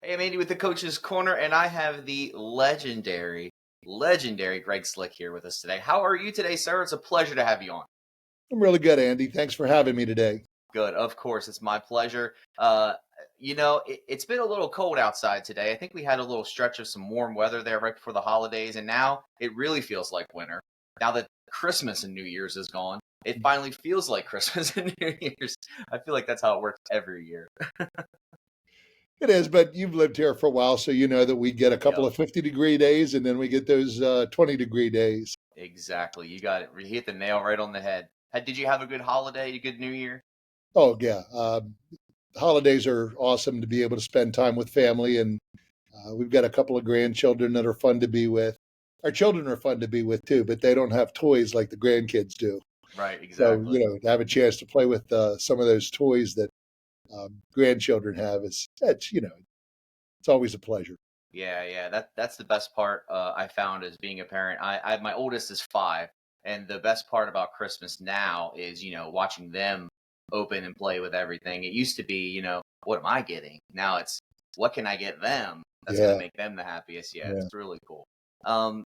Hey, I'm Andy with the Coach's Corner, and I have the legendary Greg Slick here with us today. How are you today, sir? It's a pleasure to have you on. I'm really good, Andy. Thanks for having me today. Good, of course, it's my pleasure. It's been a little cold outside today. I think we had a little stretch of some warm weather there right before the holidays, and now it really feels like winter. Now that Christmas and New Year's is gone, it finally feels like Christmas and New Year's. I feel like that's how it works every year. It is, but you've lived here for a while, so you know that we get a couple Yep. of 50-degree days, and then we get those 20-degree days. Exactly. You got it. You hit the nail right on the head. Did you have a good holiday, a good New Year? Oh, yeah. Holidays are awesome to be able to spend time with family, and we've got a couple of grandchildren that are fun to be with. Our children are fun to be with too, but they don't have toys like the grandkids do. Right, So, exactly. to have a chance to play with some of those toys that grandchildren have it's always a pleasure. Yeah. That's the best part I found as being a parent. I my oldest is 5, and the best part about Christmas now is watching them open and play with everything. It used to be what am I getting? Now it's what can I get them that's going to Yeah, make them the happiest. Yeah, yeah. it's really cool.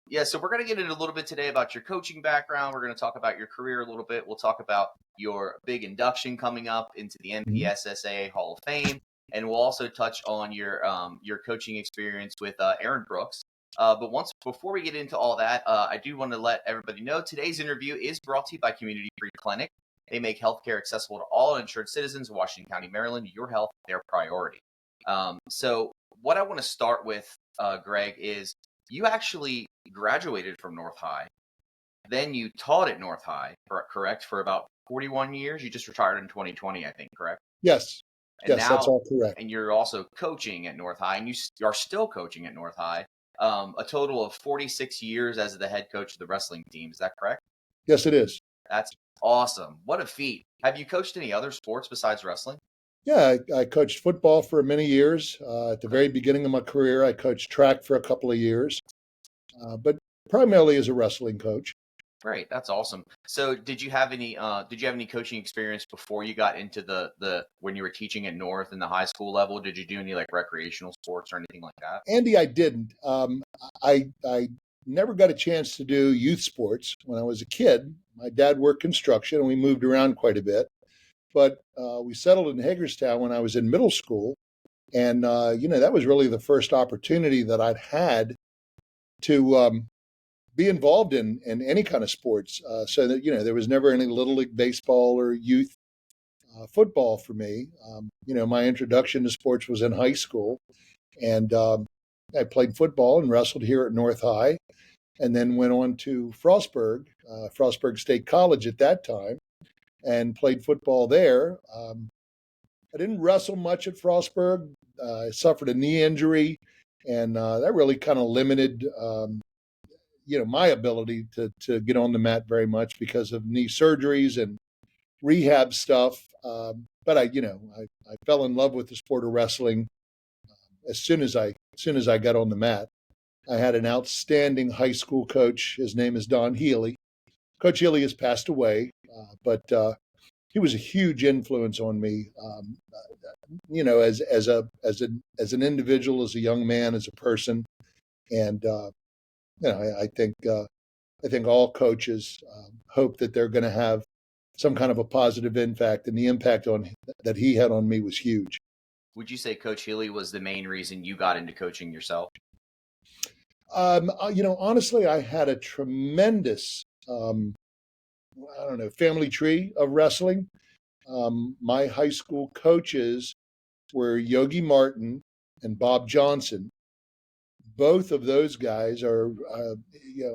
Yeah, so we're going to get into a little bit today about your coaching background. We're going to talk about your career a little bit. We'll talk about your big induction coming up into the Mhm. NPSSAA Hall of Fame, and we'll also touch on your coaching experience with Aaron Brooks. But once before we get into all that, I do want to let everybody know today's interview is brought to you by Community Free Clinic. They make healthcare accessible to all uninsured citizens of Washington County, Maryland. Your health, their priority. So what I want to start with, Greg, is you actually graduated from North High. Then you taught at North High, correct, for about 41 years. You just retired in 2020, I think, correct? Yes, And yes, that's now, all correct. and you're also coaching at North High, and you are still coaching at North High. A total of 46 years as the head coach of the wrestling team. Is that correct? Yes, it is. That's awesome. What a feat. Have you coached any other sports besides wrestling? Yeah, I coached football for many years. At the Okay. very beginning of my career, I coached track for a couple of years, but primarily as a wrestling coach. Great, that's awesome. So, did you have any coaching experience before you got into the when you were teaching at North and the high school level? Did you do any like recreational sports or anything like that? Andy, I didn't. I never got a chance to do youth sports when I was a kid. My dad worked construction, and we moved around quite a bit. But we settled in Hagerstown when I was in middle school, and that was really the first opportunity that I'd had to be involved in any kind of sports. So that there was never any little league baseball or youth football for me. My introduction to sports was in high school, and I played football and wrestled here at North High, and then went on to Frostburg State College at that time, and played football there. I didn't wrestle much at Frostburg. I suffered a knee injury, and that really kind of limited my ability to get on the mat very much because of knee surgeries and rehab stuff. But I fell in love with the sport of wrestling as soon as I got on the mat. I had an outstanding high school coach. His name is Don Healy. Coach Healy has passed away, but he was a huge influence on me. As an individual, as a young man, as a person, and I think all coaches hope that they're going to have some kind of a positive impact, and the impact on that he had on me was huge. Would you say Coach Healy was the main reason you got into coaching yourself? Honestly, I had a tremendous, I don't know, family tree of wrestling. My high school coaches were Yogi Martin and Bob Johnson. Both of those guys are,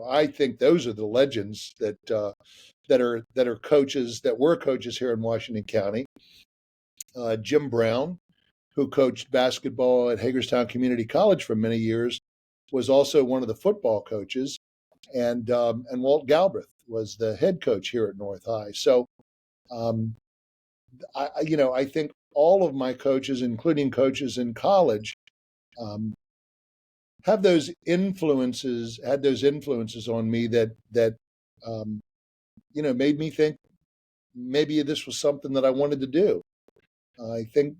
I think those are the legends that are coaches that were coaches here in Washington County. Jim Brown, who coached basketball at Hagerstown Community College for many years, was also one of the football coaches, and Walt Galbraith was the head coach here at North High. So, um, I think all of my coaches, including coaches in college, um, have those influences had those influences on me that um, made me think maybe this was something that I wanted to do. I think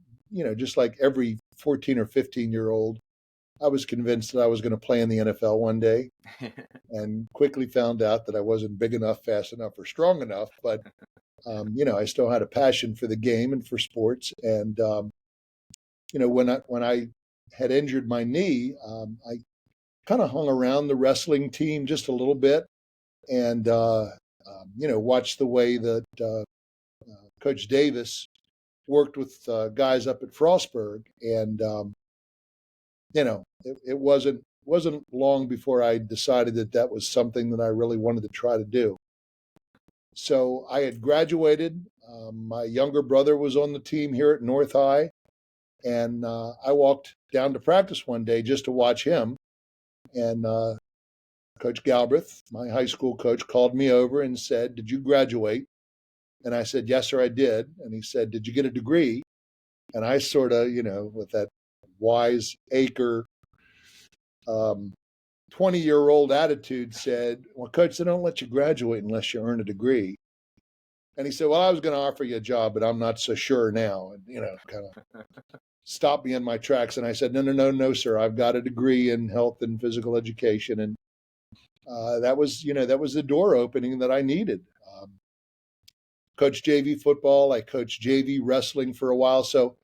just like every 14 or 15-year-old, I was convinced that I was going to play in the NFL one day, and quickly found out that I wasn't big enough, fast enough, or strong enough. But I still had a passion for the game and for sports. And when I had injured my knee, I kind of hung around the wrestling team just a little bit, and watched the way that Coach Davis worked with guys up at Frostburg. And it wasn't long before I decided that that was something that I really wanted to try to do. So I had graduated. My younger brother was on the team here at North High, and I walked down to practice one day just to watch him. And Coach Galbraith, my high school coach, called me over and said, "Did you graduate?" And I said, "Yes, sir, I did." And he said, "Did you get a degree?" And I sort of, with that wise acre 20-year-old attitude, said, "Well, coach, they don't let you graduate unless you earn a degree." And he said, "Well, I was going to offer you a job, but I'm not so sure now." And, kind of stopped me in my tracks. And I said, No, sir. I've got a degree in health and physical education. And that was the door opening that I needed. Coached JV football. I coached JV wrestling for a while. So,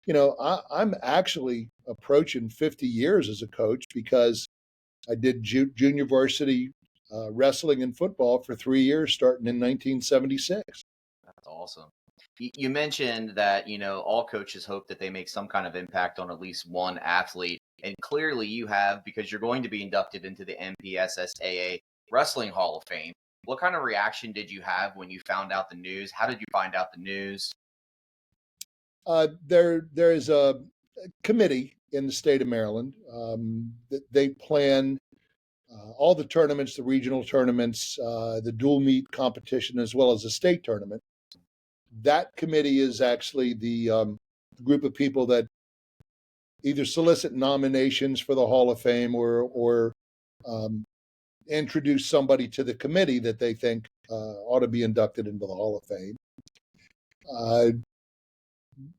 I'm actually approaching 50 years as a coach, because I did junior varsity wrestling and football for 3 years, starting in 1976. That's awesome. You mentioned that, all coaches hope that they make some kind of impact on at least one athlete. And clearly you have, because you're going to be inducted into the NPSSAA Wrestling Hall of Fame. What kind of reaction did you have when you found out the news? How did you find out the news? There is a committee in the state of Maryland. They plan all the tournaments, the regional tournaments, the dual meet competition, as well as the state tournament. That committee is actually the group of people that either solicit nominations for the Hall of Fame, or introduce somebody to the committee that they think ought to be inducted into the Hall of Fame.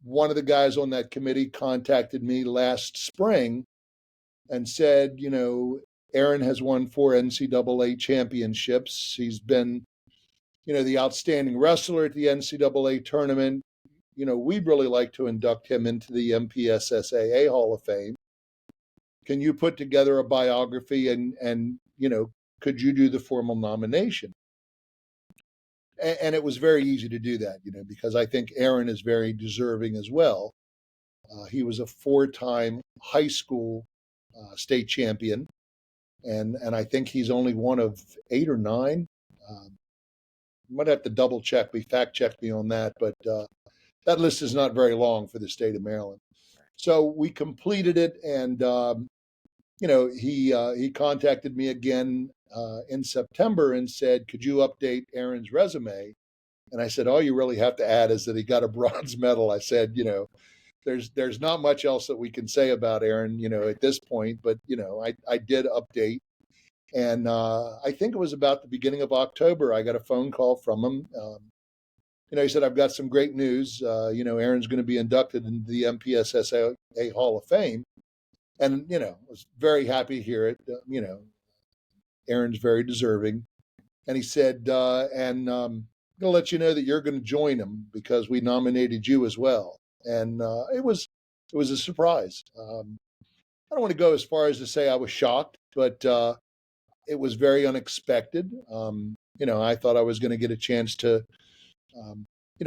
One of the guys on that committee contacted me last spring and said, Aaron has won 4 NCAA championships. He's been, the outstanding wrestler at the NCAA tournament. We'd really like to induct him into the MPSSAA Hall of Fame. Can you put together a biography, and could you do the formal nomination? And it was very easy to do that, because I think Aaron is very deserving as well. He was a 4-time high school state champion, and I think he's only one of 8 or 9. Might have to double check. Fact checked me on that, but that list is not very long for the state of Maryland. So we completed it, and he contacted me again in September and said, "Could you update Aaron's resume?" And I said, "All you really have to add is that he got a bronze medal." I said, there's not much else that we can say about Aaron, at this point, but I did update. And I think it was about the beginning of October, I got a phone call from him. He said, "I've got some great news. Aaron's going to be inducted into the MPSSAA Hall of Fame." And, was very happy to hear it. Aaron's very deserving. And he said, "And I'm going to let you know that you're going to join him because we nominated you as well." And it was a surprise. I don't want to go as far as to say I was shocked, but it was very unexpected. I thought I was going to get a chance to,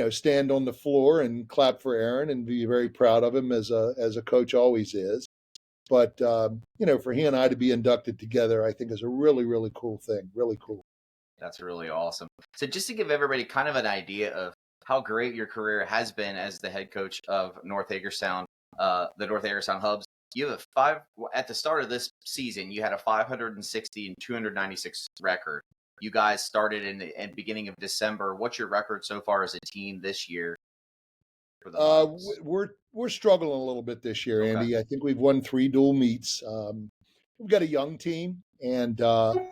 stand on the floor and clap for Aaron and be very proud of him, as a coach always is. But for he and I to be inducted together, I think is a really, really cool thing. Really cool. That's really awesome. So just to give everybody kind of an idea of how great your career has been as the head coach of North Hagerstown, the North Hagerstown Hubs, you have at the start of this season, you had a 560 and 296 record. You guys started in the beginning of December. What's your record so far as a team this year for the Hubs? We're struggling a little bit this year, Okay. Andy. I think we've won 3 dual meets. We've got a young team, and the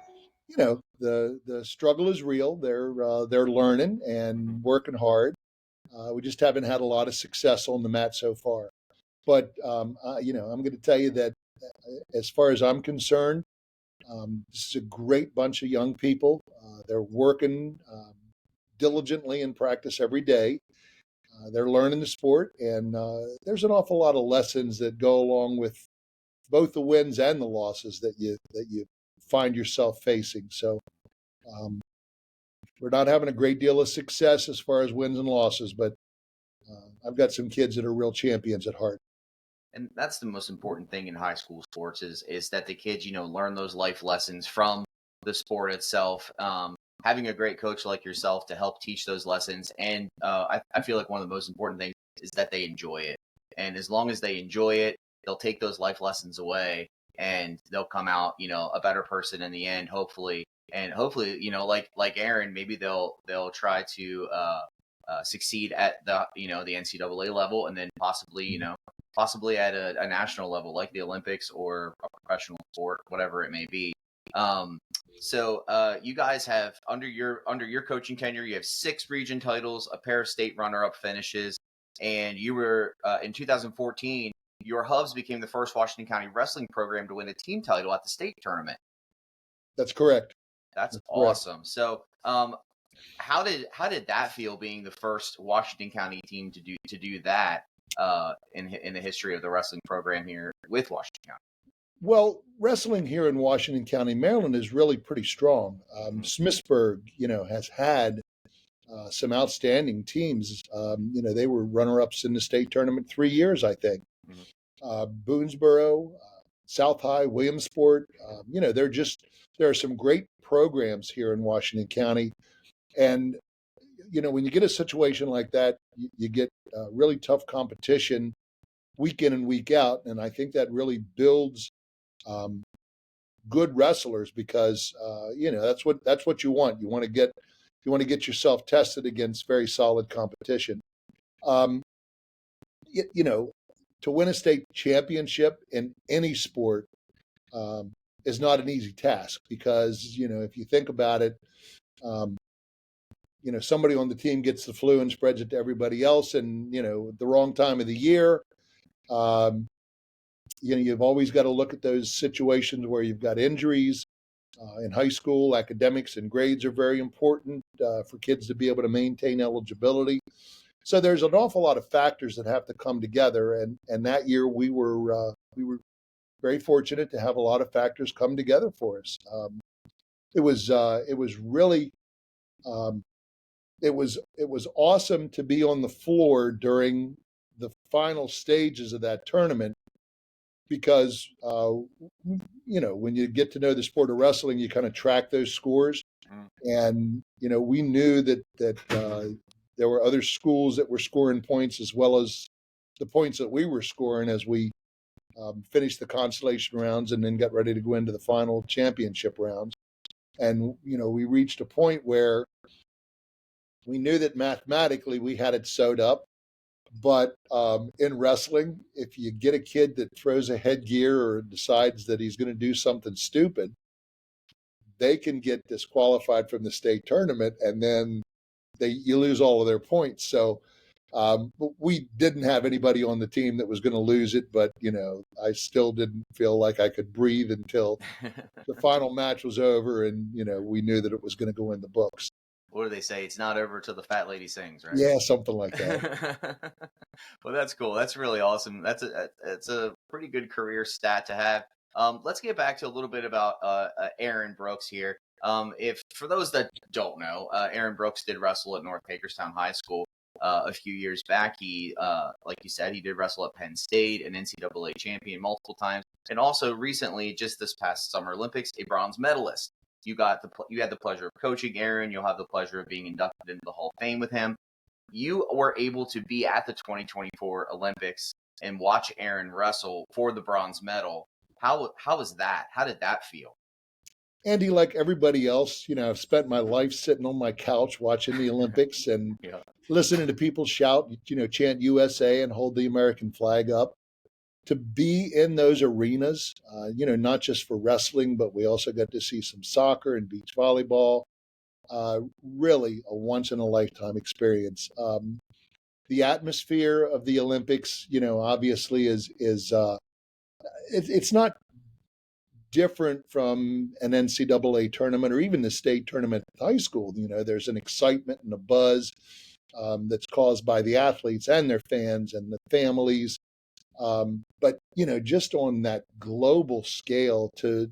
struggle is real. They're learning and working hard. We just haven't had a lot of success on the mat so far. But I'm going to tell you that as far as I'm concerned, this is a great bunch of young people. They're working diligently in practice every day. They're learning the sport, and there's an awful lot of lessons that go along with both the wins and the losses that you find yourself facing. So we're not having a great deal of success as far as wins and losses, but I've got some kids that are real champions at heart. And that's the most important thing in high school sports is that the kids, learn those life lessons from the sport itself. Having a great coach like yourself to help teach those lessons, and I feel like one of the most important things is that they enjoy it. And as long as they enjoy it, they'll take those life lessons away, and they'll come out, a better person in the end, hopefully. And hopefully, like Aaron, maybe they'll try to succeed at the NCAA level, and then possibly at a national level like the Olympics or a professional sport, whatever it may be. So you guys have under your coaching tenure, you have 6 region titles, a pair of state runner-up finishes, and you were in 2014. Your Hubs became the first Washington County wrestling program to win a team title at the state tournament. That's correct. That's awesome. So, how did that feel being the first Washington County team to do that in the history of the wrestling program here with Washington County? Well, wrestling here in Washington County, Maryland, is really pretty strong. Smithsburg, has had some outstanding teams. They were runner-ups in the state tournament 3 years, I think. Boonesboro, South High, Williamsport. There are some great programs here in Washington County, and when you get a situation like that, you get really tough competition week in and week out, and I think that really builds good wrestlers because that's what you want. You want to get yourself tested against very solid competition. Um, to win a state championship in any sport is not an easy task because if you think about it, somebody on the team gets the flu and spreads it to everybody else, and the wrong time of the year. You've always got to look at those situations where you've got injuries. In high school, academics and grades are very important for kids to be able to maintain eligibility. So there's an awful lot of factors that have to come together, and that year we were very fortunate to have a lot of factors come together for us. It was really it was awesome to be on the floor during the final stages of that tournament because when you get to know the sport of wrestling, you kind of track those scores, and we knew that there were other schools that were scoring points as well as the points that we were scoring as we finished the consolation rounds and then got ready to go into the final championship rounds. And we reached a point where we knew that mathematically we had it sewed up. But in wrestling, if you get a kid that throws a headgear or decides that he's going to do something stupid, they can get disqualified from the state tournament, and then you lose all of their points. So we didn't have anybody on the team that was going to lose it, but I still didn't feel like I could breathe until the final match was over, and we knew that it was going to go in the books. What do they say? It's not over till the fat lady sings, right? Yeah, something like that. Well, that's cool. That's really awesome. That's a pretty good career stat to have. Let's get back to a little bit about Aaron Brooks here. If for those that don't know, Aaron Brooks did wrestle at North Hagerstown High School a few years back. He, like you said, he did wrestle at Penn State, an NCAA champion multiple times, and also recently, just this past Summer Olympics, a bronze medalist. You had the pleasure of coaching Aaron. You'll have the pleasure of being inducted into the Hall of Fame with him. You were able to be at the 2024 Olympics and watch Aaron wrestle for the bronze medal. How was that? How did that feel? Andy, like everybody else, I've spent my life sitting on my couch watching the Olympics and listening to people shout, chant USA and hold the American flag up. To be in those arenas, not just for wrestling, but we also got to see some soccer and beach volleyball. Really a once in a lifetime experience. the atmosphere of the Olympics, obviously it's not different from an NCAA tournament or even the state tournament at high school. There's an excitement and a buzz that's caused by the athletes and their fans and the families. But just on that global scale, to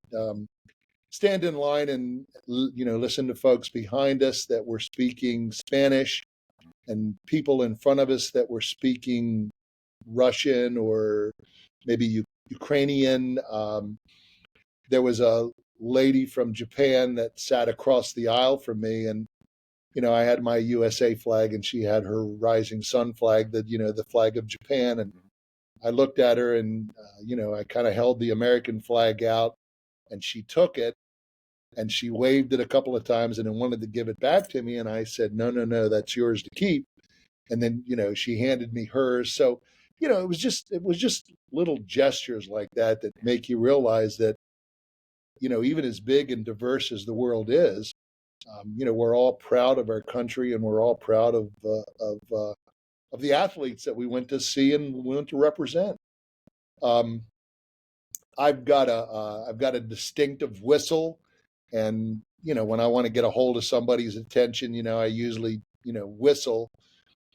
stand in line and listen to folks behind us that were speaking Spanish and people in front of us that were speaking Russian or maybe Ukrainian. There was a lady from Japan that sat across the aisle from me, and I had my USA flag and she had her rising sun flag, the flag of Japan. And I looked at her and, I kind of held the American flag out, and she took it and she waved it a couple of times and then wanted to give it back to me. And I said, no, no, no, that's yours to keep. And then, she handed me hers. So, it was just little gestures like that that make you realize that, even as big and diverse as the world is, we're all proud of our country, and we're all proud of the athletes that we went to see and we went to represent. Um, I've got a distinctive whistle, and when I want to get a hold of somebody's attention, I usually whistle,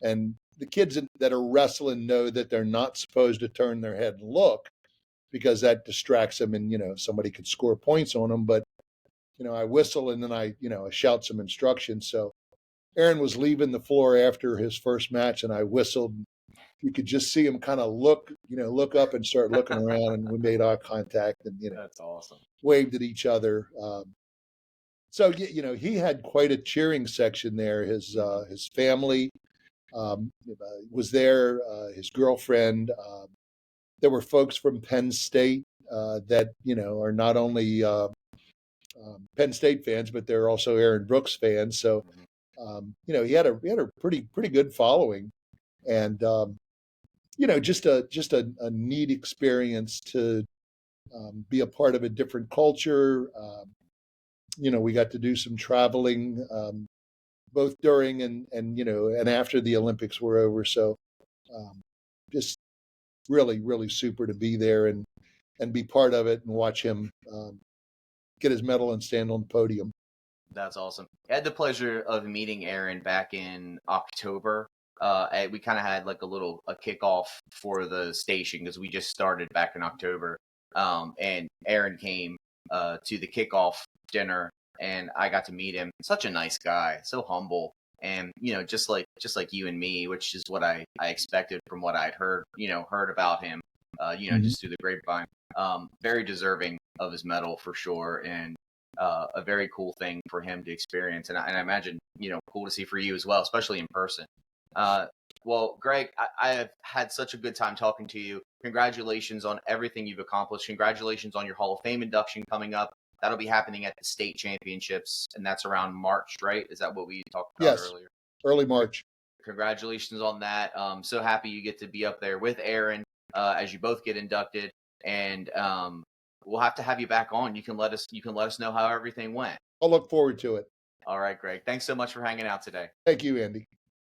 and the kids that are wrestling know that they're not supposed to turn their head and look, because that distracts them, and somebody could score points on them. But I whistle, and then I shout some instructions. So Aaron was leaving the floor after his first match, and I whistled. You could just see him kind of look up and start looking around, and we made eye contact, and That's awesome. waved at each other. So he had quite a cheering section there. His family was there. His girlfriend. There were folks from Penn State that are not only Penn State fans, but they're also Aaron Brooks fans. So he had a pretty good following, and just a neat experience to be a part of a different culture. We got to do some traveling both during and after the Olympics were over. So just really super to be there and be part of it and watch him get his medal and stand on the podium. That's awesome. I had the pleasure of meeting Aaron back in October. We kind of had like a kickoff for the station because we just started back in October. And Aaron came to the kickoff dinner, and I got to meet him. Such a nice guy, so humble, and just like you and me, which is what I expected from what I'd heard about him. Just through the grapevine. Very deserving of his medal for sure, and a very cool thing for him to experience, and I imagine cool to see for you as well, especially in person. Well, Greg, I have had such a good time talking to you. Congratulations on everything you've accomplished. Congratulations on your Hall of Fame induction coming up. That'll be happening at the state championships, and that's around March, right? Is that what we talked about earlier? Early March. Congratulations on that. So happy you get to be up there with Aaron as you both get inducted, and we'll have to have you back on. You can let us know how everything went. I'll look forward to it. All right, Greg. Thanks so much for hanging out today. Thank you, Andy.